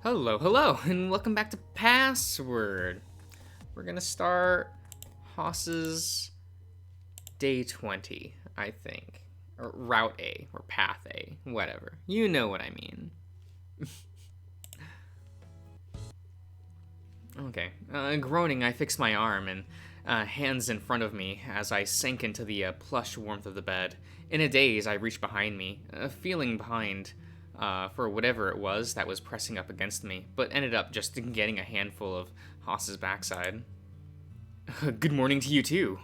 Hello, and welcome back to Password. We're gonna start Haas's day 20, I think. Or Route A, or Path A, whatever. You know what I mean. Okay. Groaning, I fix my arm and hands in front of me as I sank into the plush warmth of the bed. In a daze, I reached behind me, feeling behind for whatever it was that was pressing up against me, but ended up just getting a handful of Haas's backside. Good morning to you, too.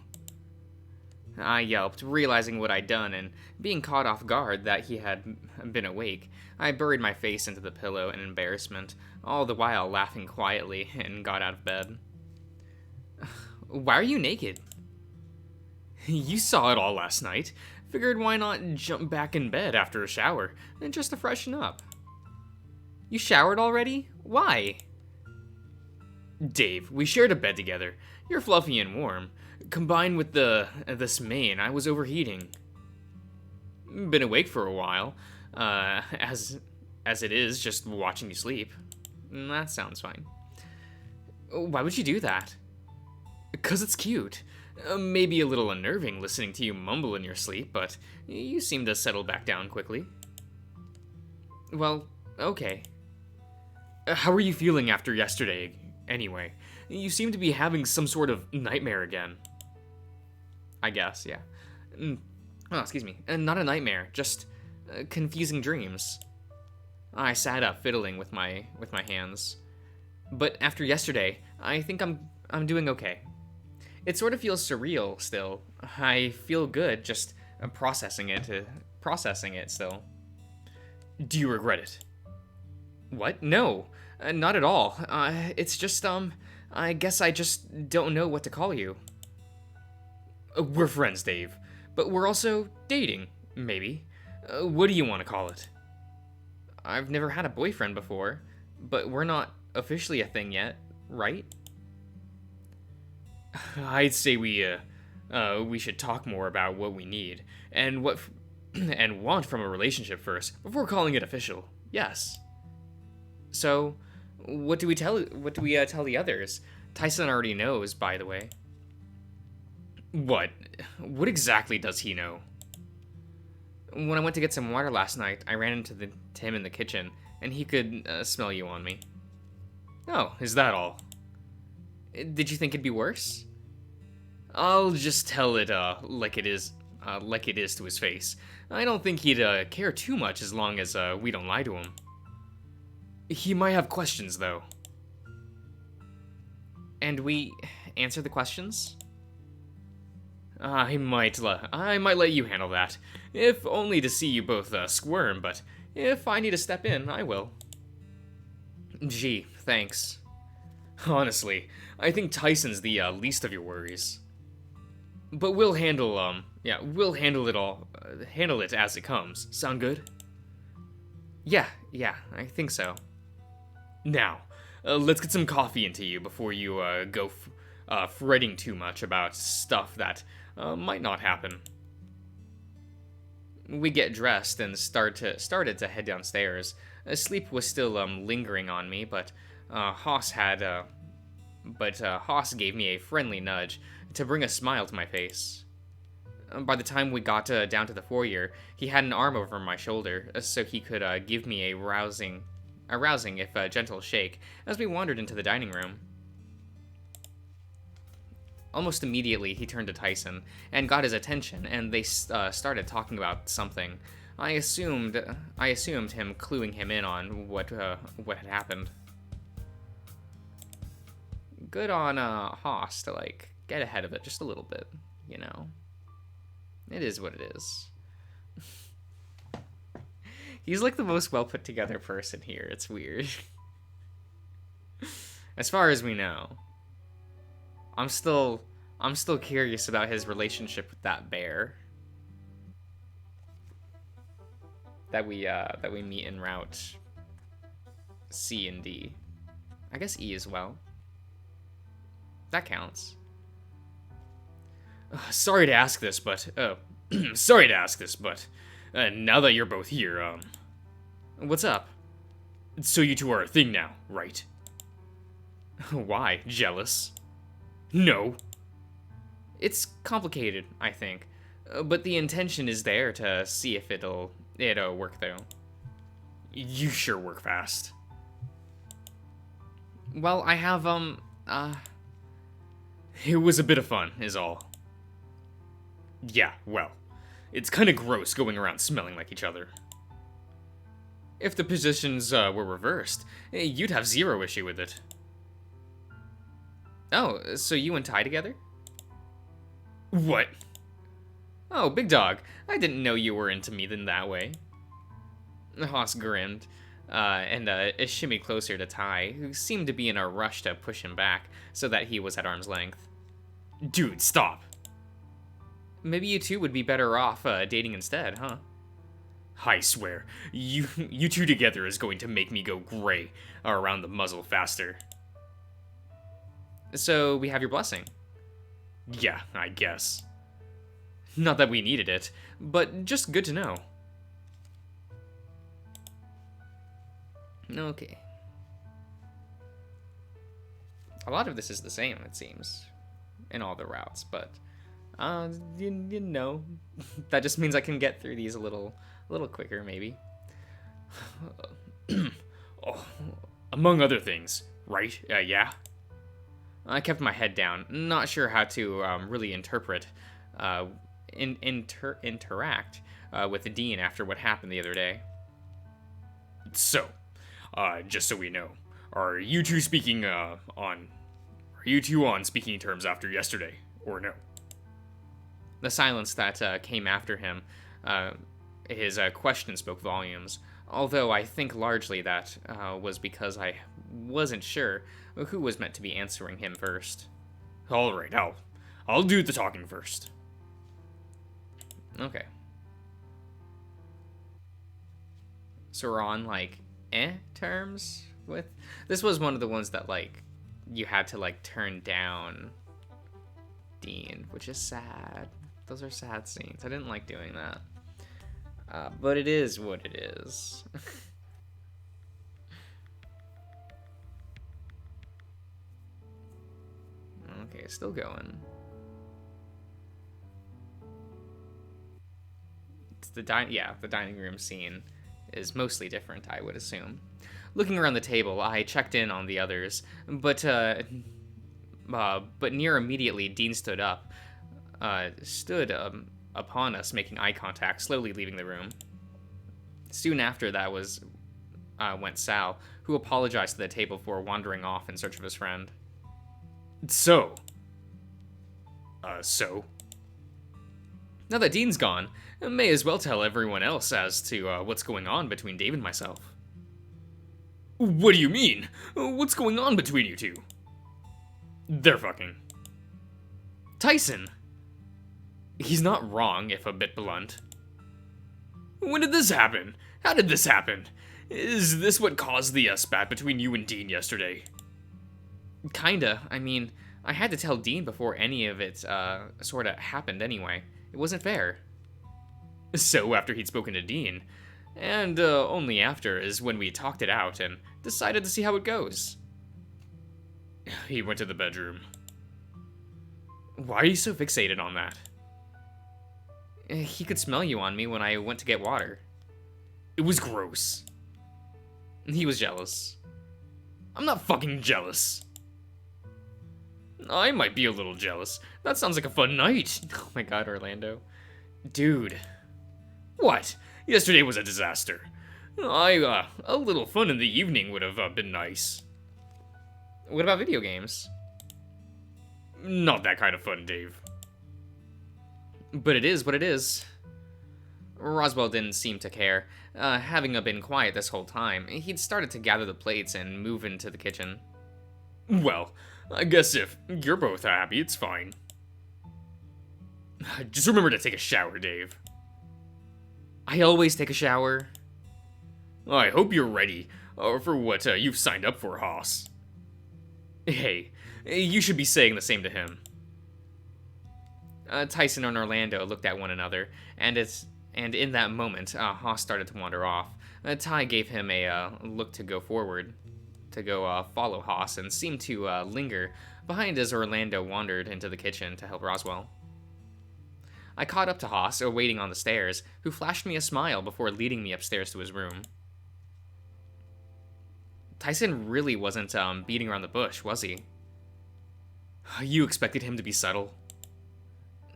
I yelped, realizing what I'd done, and being caught off guard that he had been awake. I buried my face into the pillow in embarrassment, all the while laughing quietly, and got out of bed. Why are you naked? You saw it all last night. Figured why not jump back in bed after a shower, and just to freshen up. You showered already? Why? Dave, we shared a bed together. You're fluffy and warm. Combined with this mane, I was overheating. Been awake for a while, as it is just watching you sleep. That sounds fine. Why would you do that? 'Cause it's cute. Maybe a little unnerving listening to you mumble in your sleep, but you seem to settle back down quickly. Well, okay. How are you feeling after yesterday, anyway? You seem to be having some sort of nightmare again. I guess, yeah. Oh, excuse me. Not a nightmare, just confusing dreams. I sat up, fiddling with my hands. But after yesterday, I think I'm doing okay. It sort of feels surreal still. I feel good just processing it still. Do you regret it? What? No, not at all. It's just I guess I just don't know what to call you. We're friends, Dave, but we're also dating, maybe. What do you want to call it? I've never had a boyfriend before, but we're not officially a thing yet, right? I'd say we should talk more about what we need and what and want from a relationship first before calling it official. Yes. So, what do we tell the others? Tyson already knows, by the way. What? What exactly does he know? When I went to get some water last night, I ran into him in the kitchen, and he could smell you on me. Oh, is that all? Did you think it'd be worse? I'll just tell it like it is to his face. I don't think he'd care too much as long as we don't lie to him. He might have questions though. And we answer the questions? I might let you handle that, if only to see you both squirm. But if I need to step in, I will. Gee, thanks. Honestly, I think Tyson's the least of your worries. But we'll handle it as it comes. Sound good? Yeah, I think so. Now, let's get some coffee into you before you go fretting too much about stuff that might not happen. We get dressed and started to head downstairs. Sleep was still lingering on me, but Haas gave me a friendly nudge to bring a smile to my face. By the time we got down to the foyer, he had an arm over my shoulder, so he could give me a rousing if gentle shake as we wandered into the dining room. Almost immediately, he turned to Tyson and got his attention, and they started talking about something. I assumed him cluing him in on what had happened. Good on Haas to get ahead of it just a little bit, you know. It is what it is. He's the most well put together person here. It's weird. As far as we know. I'm still curious about his relationship with that bear that we meet in Route C and D. I guess E as well. That counts. Sorry to ask this, but now that you're both here, what's up? So you two are a thing now, right? Why? Jealous? No. It's complicated, I think. But the intention is there to see if it'll work, though. You sure work fast. Well, I have, it was a bit of fun, is all. Yeah, well, it's kinda gross going around smelling like each other. If the positions were reversed, you'd have zero issue with it. Oh, so you and Ty together? What? Oh, big dog. I didn't know you were into me in that way. Haas grinned, and shimmied closer to Ty, who seemed to be in a rush to push him back so that he was at arm's length. Dude, stop. Maybe you two would be better off dating instead, huh? I swear, you two together is going to make me go gray around the muzzle faster. So, we have your blessing. Yeah, I guess. Not that we needed it, but just good to know. Okay. A lot of this is the same, it seems, in all the routes, but, you know, that just means I can get through these a little quicker, maybe. Oh, among other things, right? Yeah? I kept my head down, not sure how to really interact with Dean after what happened the other day. So, just so we know, are you two on speaking terms after yesterday, or no? The silence that came after him, his question spoke volumes, although I think largely that was because I wasn't sure who was meant to be answering him first. Alright, I'll do the talking first. Okay. So we're on, like, terms with... This was one of the ones that, like, you had to, like, turn down Dean, which is sad. Those are sad scenes. I didn't like doing that. But it is what it is. Okay, still going. It's the dining room scene is mostly different, I would assume. Looking around the table, I checked in on the others, but near immediately, Dean stood up, upon us, making eye contact, slowly leaving the room. Soon after that went Sal, who apologized to the table for wandering off in search of his friend. So? Now that Dean's gone, I may as well tell everyone else as to what's going on between Dave and myself. What do you mean? What's going on between you two? They're fucking. Tyson! He's not wrong, if a bit blunt. When did this happen? How did this happen? Is this what caused the spat between you and Dean yesterday? Kinda. I mean, I had to tell Dean before any of it, sorta happened anyway. It wasn't fair. So, after he'd spoken to Dean, and only after is when we talked it out and decided to see how it goes. He went to the bedroom. Why are you so fixated on that? He could smell you on me when I went to get water. It was gross. He was jealous. I'm not fucking jealous. I might be a little jealous. That sounds like a fun night. Oh my god, Orlando. Dude. What? Yesterday was a disaster. A little fun in the evening would have been nice. What about video games? Not that kind of fun, Dave. But it is what it is. Roswell didn't seem to care. Having been quiet this whole time, he'd started to gather the plates and move into the kitchen. Well, I guess if you're both happy, it's fine. Just remember to take a shower, Dave. I always take a shower. I hope you're ready for what you've signed up for, Haas. Hey, you should be saying the same to him. Tyson and Orlando looked at one another, and in that moment, Haas started to wander off, Ty gave him a look to go forward, to go follow Haas, and seemed to linger behind as Orlando wandered into the kitchen to help Roswell. I caught up to Haas, waiting on the stairs, who flashed me a smile before leading me upstairs to his room. Tyson really wasn't beating around the bush, was he? You expected him to be subtle?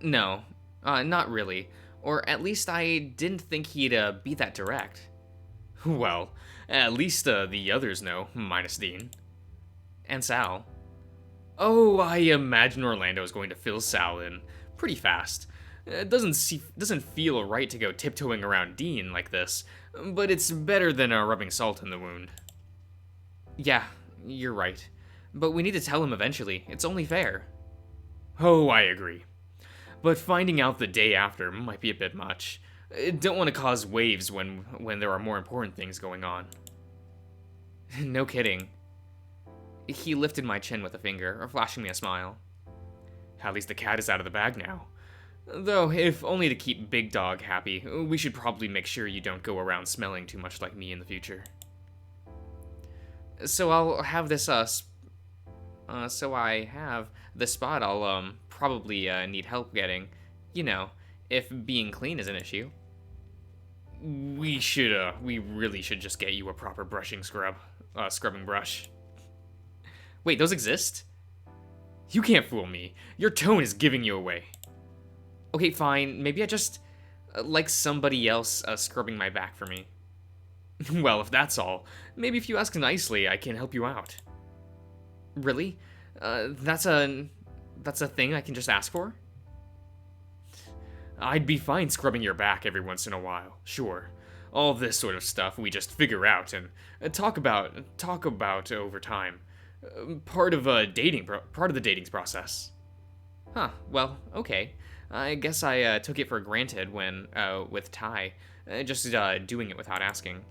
No, not really. Or at least I didn't think he'd be that direct. Well, at least the others know, minus Dean. And Sal. Oh, I imagine Orlando is going to fill Sal in pretty fast. It doesn't feel right to go tiptoeing around Dean like this, but it's better than rubbing salt in the wound. Yeah, you're right. But we need to tell him eventually. It's only fair. Oh, I agree. But finding out the day after might be a bit much. Don't want to cause waves when there are more important things going on. No kidding. He lifted my chin with a finger, flashing me a smile. At least the cat is out of the bag now. Though, if only to keep Big Dog happy, we should probably make sure you don't go around smelling too much like me in the future. So I'll have this, so I have the spot I'll, probably, need help getting. You know, if being clean is an issue. We really should just get you a proper scrubbing brush. Wait, those exist? You can't fool me. Your tone is giving you away. Okay, fine. Maybe I just like somebody else scrubbing my back for me. Well, if that's all, maybe if you ask nicely, I can help you out. Really? That's a thing I can just ask for? I'd be fine scrubbing your back every once in a while, sure. All this sort of stuff we just figure out and talk about over time. Part of the dating process. Huh, well, okay. I guess I took it for granted when, with Ty, just doing it without asking.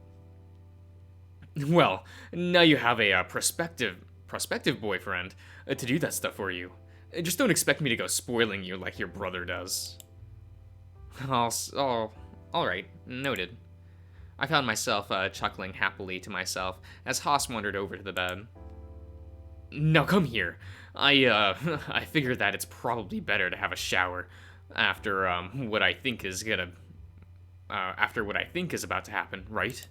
Well, now you have a prospective boyfriend to do that stuff for you. Just don't expect me to go spoiling you like your brother does. All right, noted. I found myself chuckling happily to myself as Haas wandered over to the bed. Now come here. I figured that it's probably better to have a shower after what I think is about to happen, right?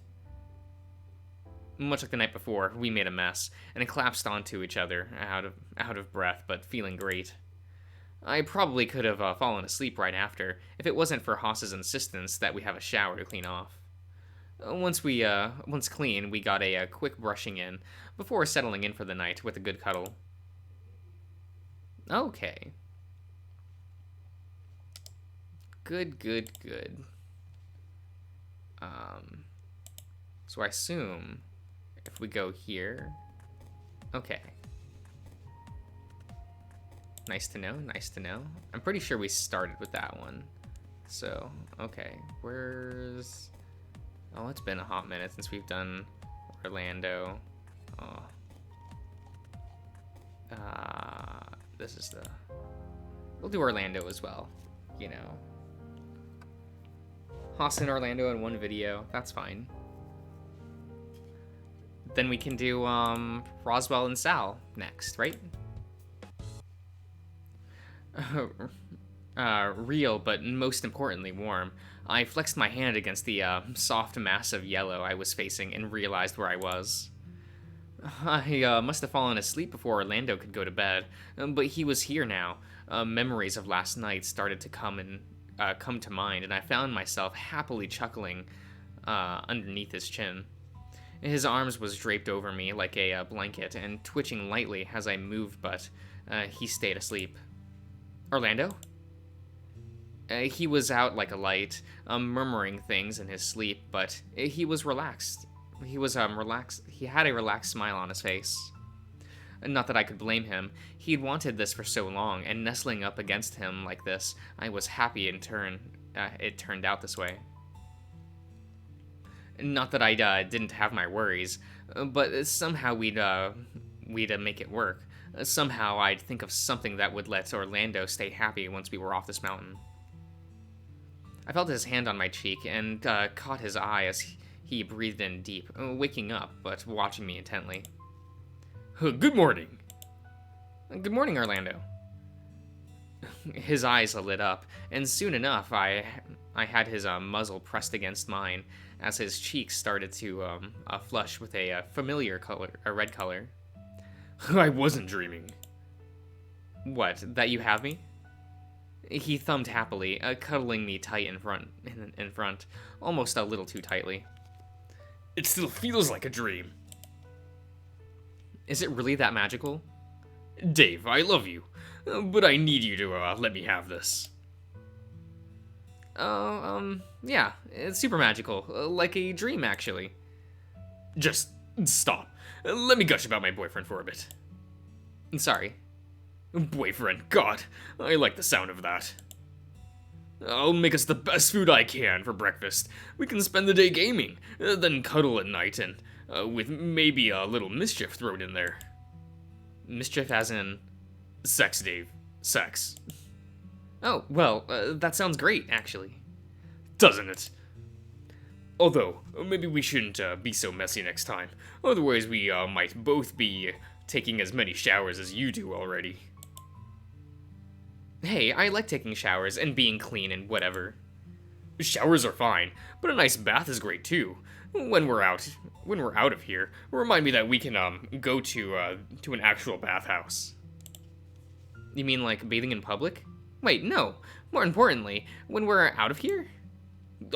Much like the night before, we made a mess and collapsed onto each other, out of breath, but feeling great. I probably could have fallen asleep right after if it wasn't for Haas's insistence that we have a shower to clean off. Once clean, we got a quick brushing in before settling in for the night with a good cuddle. Okay. Good. So I assume if we go here, okay. Nice to know. I'm pretty sure we started with that one. So, okay, where's... Oh, it's been a hot minute since we've done Orlando. Oh. This is the... We'll do Orlando as well, you know. Haas and Orlando in one video, that's fine. Then we can do, Roswell and Sal next, right? Real, but most importantly warm. I flexed my hand against the soft mass of yellow I was facing and realized where I was. I must have fallen asleep before Orlando could go to bed, but he was here now. Memories of last night started to come to mind, and I found myself happily chuckling underneath his chin. His arms was draped over me like a blanket and twitching lightly as I moved, but he stayed asleep. Orlando? He was out like a light, murmuring things in his sleep, but he was relaxed. He was relaxed. He had a relaxed smile on his face. Not that I could blame him. He'd wanted this for so long, and nestling up against him like this, I was happy in turn. It turned out this way. Not that I didn't have my worries, but somehow we'd make it work. Somehow I'd think of something that would let Orlando stay happy once we were off this mountain. I felt his hand on my cheek and caught his eye as He breathed in deep, waking up, but watching me intently. Good morning. Good morning, Orlando. His eyes lit up, and soon enough, I had his muzzle pressed against mine as his cheeks started to flush with a familiar color, a red color. I wasn't dreaming. What, that you have me? He thumbed happily, cuddling me tight in front, almost a little too tightly. It still feels like a dream. Is it really that magical? Dave, I love you, but I need you to let me have this. Yeah, it's super magical, like a dream, actually. Just stop. Let me gush about my boyfriend for a bit. Sorry. Boyfriend, God, I like the sound of that. I'll make us the best food I can for breakfast. We can spend the day gaming, then cuddle at night, and with maybe a little mischief thrown in there. Mischief as in... Sex, Dave. Sex. Oh, well, that sounds great, actually. Doesn't it? Although, maybe we shouldn't be so messy next time. Otherwise, we might both be taking as many showers as you do already. Hey, I like taking showers and being clean and whatever. Showers are fine, but a nice bath is great too. When we're out of here, remind me that we can go to an actual bathhouse. You mean like bathing in public? Wait, no. More importantly, when we're out of here?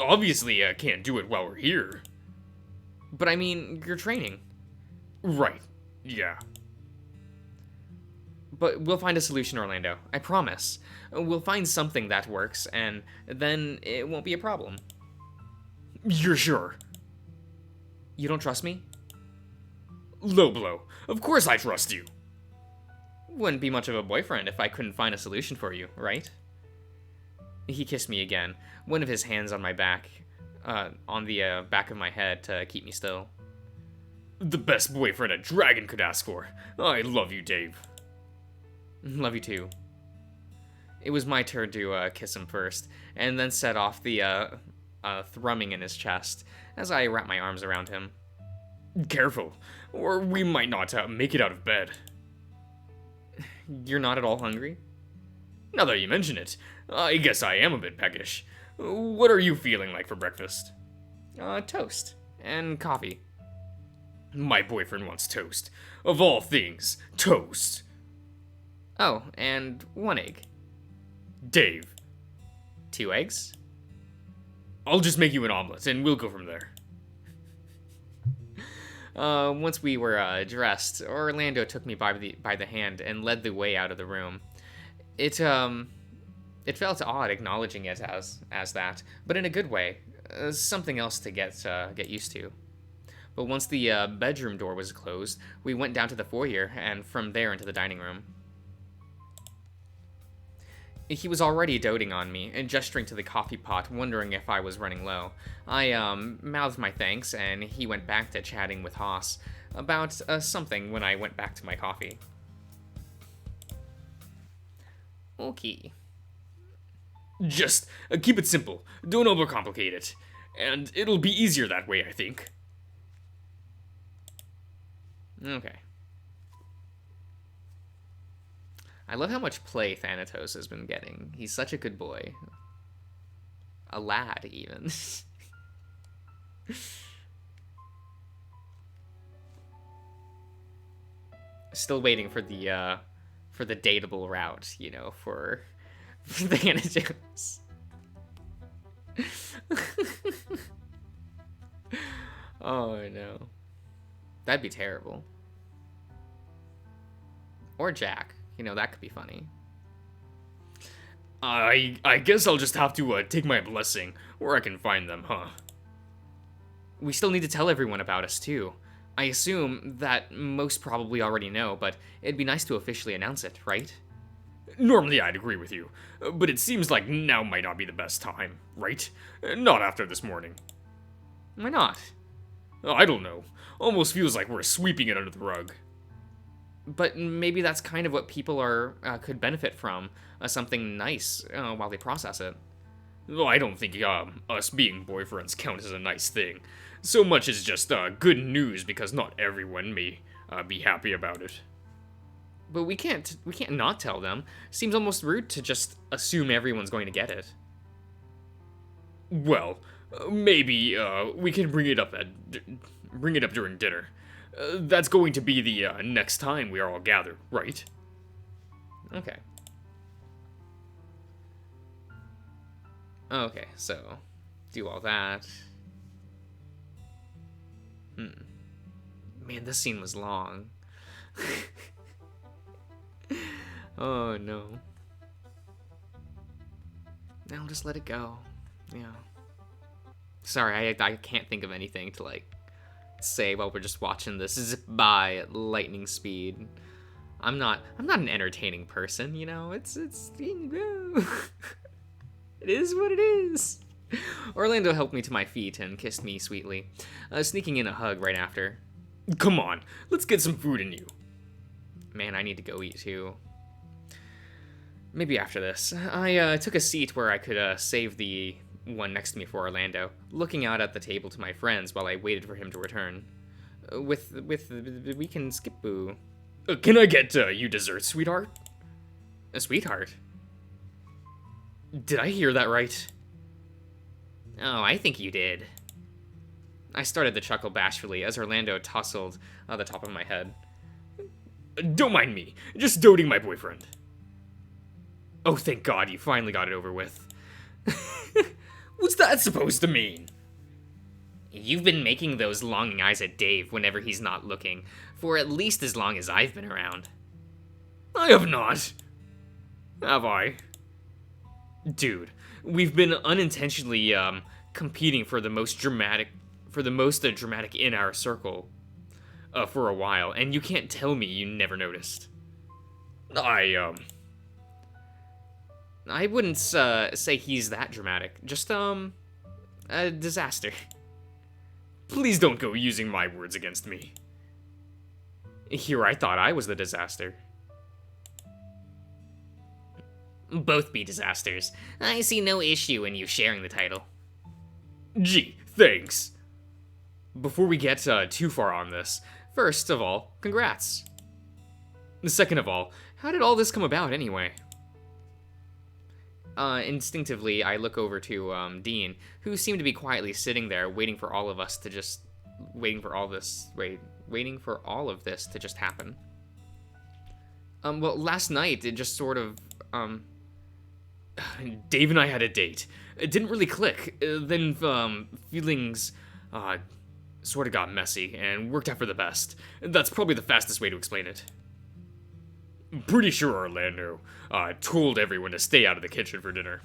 Obviously, I can't do it while we're here. But I mean, you're training. Right. Yeah. But we'll find a solution, Orlando. I promise. We'll find something that works, and then it won't be a problem. You're sure? You don't trust me? Low blow. Of course I trust you. Wouldn't be much of a boyfriend if I couldn't find a solution for you, right? He kissed me again, one of his hands on my back, on the back of my head to keep me still. The best boyfriend a dragon could ask for. I love you, Dave. Love you too. It was my turn to kiss him first, and then set off the thrumming in his chest as I wrapped my arms around him. Careful, or we might not make it out of bed. You're not at all hungry? Now that you mention it, I guess I am a bit peckish. What are you feeling like for breakfast? Toast. And coffee. My boyfriend wants toast. Of all things, toast. Oh, and 1 egg. Dave. 2 eggs? I'll just make you an omelet, and we'll go from there. Once we were dressed, Orlando took me by the hand and led the way out of the room. It felt odd acknowledging it as that, but in a good way, something else to get used to. But once the bedroom door was closed, we went down to the foyer and from there into the dining room. He was already doting on me and gesturing to the coffee pot, wondering if I was running low. I mouthed my thanks, and he went back to chatting with Haas about something when I went back to my coffee. Okay. Just keep it simple. Don't overcomplicate it. And it'll be easier that way, I think. Okay. I love how much play Thanatos has been getting. He's such a good boy. A lad, even. Still waiting for the dateable route, you know, for Thanatos. Oh no. That'd be terrible. Or Jack. You know, that could be funny. I guess I'll just have to take my blessing where I can find them, huh? We still need to tell everyone about us, too. I assume that most probably already know, but it'd be nice to officially announce it, right? Normally I'd agree with you, but it seems like now might not be the best time, right? Not after this morning. Why not? I don't know. Almost feels like we're sweeping it under the rug. But maybe that's kind of what people could benefit from, something nice while they process it. Well, I don't think us being boyfriends count as a nice thing. So much is just good news because not everyone may be happy about it. But we can't not tell them. Seems almost rude to just assume everyone's going to get it. Well, maybe we can bring it up during dinner. That's going to be the next time we are all gathered, right? Okay. Okay, so do all that. Man, this scene was long. Oh no. Now just let it go. Yeah. Sorry, I can't think of anything to like say while we're just watching this zip by at lightning speed. I'm not an entertaining person, you know. It's it is what it is. Orlando helped me to my feet and kissed me sweetly, sneaking in a hug right after. Come on, let's get some food in you. Man, I need to go eat too. Maybe after this. I took a seat where I could save the one next to me for Orlando, looking out at the table to my friends while I waited for him to return. We can skip boo. Can I get you dessert, sweetheart? A sweetheart? Did I hear that right? Oh, I think you did. I started to chuckle bashfully as Orlando tousled the top of my head. Don't mind me, just doting my boyfriend. Oh, thank God, you finally got it over with. What's that supposed to mean? You've been making those longing eyes at Dave whenever he's not looking, for at least as long as I've been around. I have not. Have I? Dude, we've been unintentionally, competing for the most dramatic in our circle, for a while, and you can't tell me you never noticed. I wouldn't, say he's that dramatic. Just, a disaster. Please don't go using my words against me. Here I thought I was the disaster. Both be disasters. I see no issue in you sharing the title. Gee, thanks. Before we get too far on this, first of all, congrats. Second of all, how did all this come about anyway? Instinctively, I look over to Dean, who seemed to be quietly sitting there, waiting for all of this to just happen. Well, last night it just sort of Dave and I had a date. It didn't really click. Then feelings sort of got messy and worked out for the best. That's probably the fastest way to explain it. Pretty sure Orlando told everyone to stay out of the kitchen for dinner.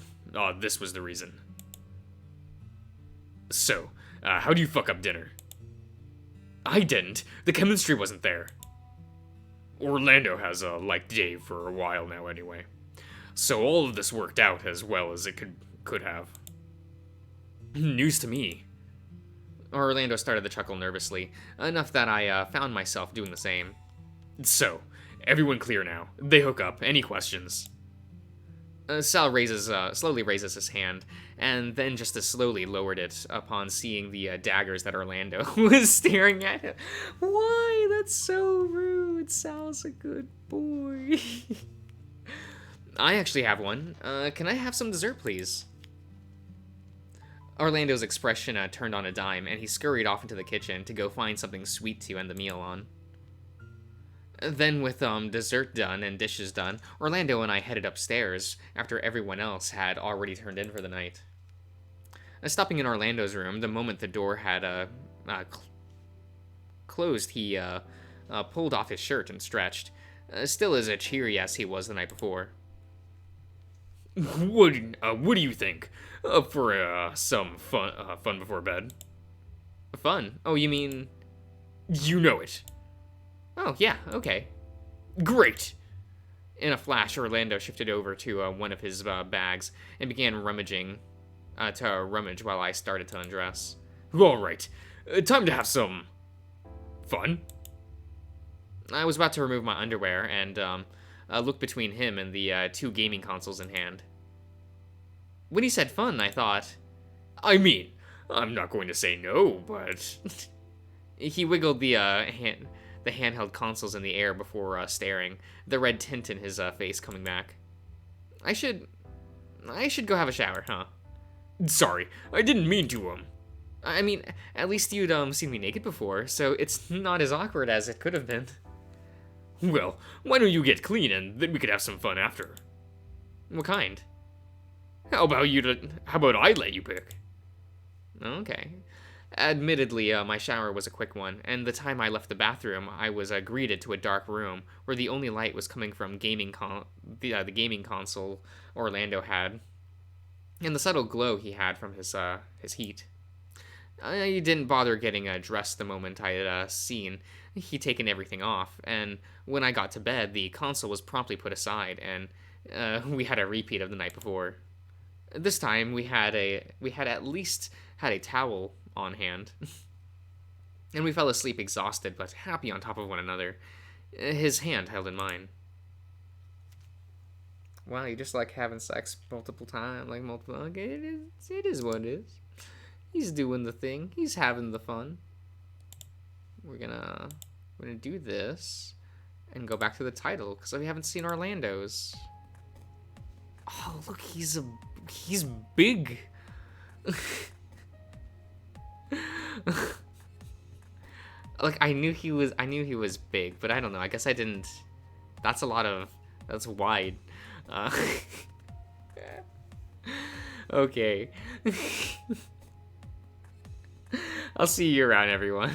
This was the reason. So, how'd you fuck up dinner? I didn't. The chemistry wasn't there. Orlando has liked Dave for a while now anyway. So all of this worked out as well as it could have. News to me. Orlando started to chuckle nervously, enough that I found myself doing the same. So, everyone clear now. They hook up. Any questions? Sal slowly raises his hand, and then just as slowly lowered it upon seeing the daggers that Orlando was staring at him. Why? That's so rude. Sal's a good boy. I actually have one. Can I have some dessert, please? Orlando's expression turned on a dime, and he scurried off into the kitchen to go find something sweet to end the meal on. Then with dessert done and dishes done, Orlando and I headed upstairs after everyone else had already turned in for the night. Stopping in Orlando's room, the moment the door had closed, he pulled off his shirt and stretched, still as cheery as he was the night before. What do you think? For some fun before bed? Fun? Oh, you mean... You know it. Oh, yeah, okay. Great! In a flash, Orlando shifted over to one of his bags and began rummage while I started to undress. All right, time to have some fun. I was about to remove my underwear and look between him and the two gaming consoles in hand. When he said fun, I thought, I mean, I'm not going to say no, but he wiggled the handheld consoles in the air before staring, the red tint in his face coming back. I should go have a shower, huh? Sorry, I didn't mean to, I mean, at least you'd seen me naked before, so it's not as awkward as it could have been. Well, why don't you get clean and then we could have some fun after? What kind? How about I let you pick? Okay. Admittedly, my shower was a quick one, and the time I left the bathroom, I was greeted to a dark room where the only light was coming from the gaming console Orlando had, and the subtle glow he had from his heat. I didn't bother getting dressed the moment I had seen he'd taken everything off, and when I got to bed, the console was promptly put aside, and we had a repeat of the night before. This time, we had at least had a towel on hand, and we fell asleep exhausted but happy on top of one another, his hand held in mine. Wow, you just like having sex multiple times, like multiple. Okay, it is what it is. He's doing the thing. He's having the fun. We're gonna do this and go back to the title because we haven't seen Orlando's. Oh, look, he's big. Like I knew he was big, but I don't know. I guess I didn't. That's wide. Okay. I'll see you around, everyone.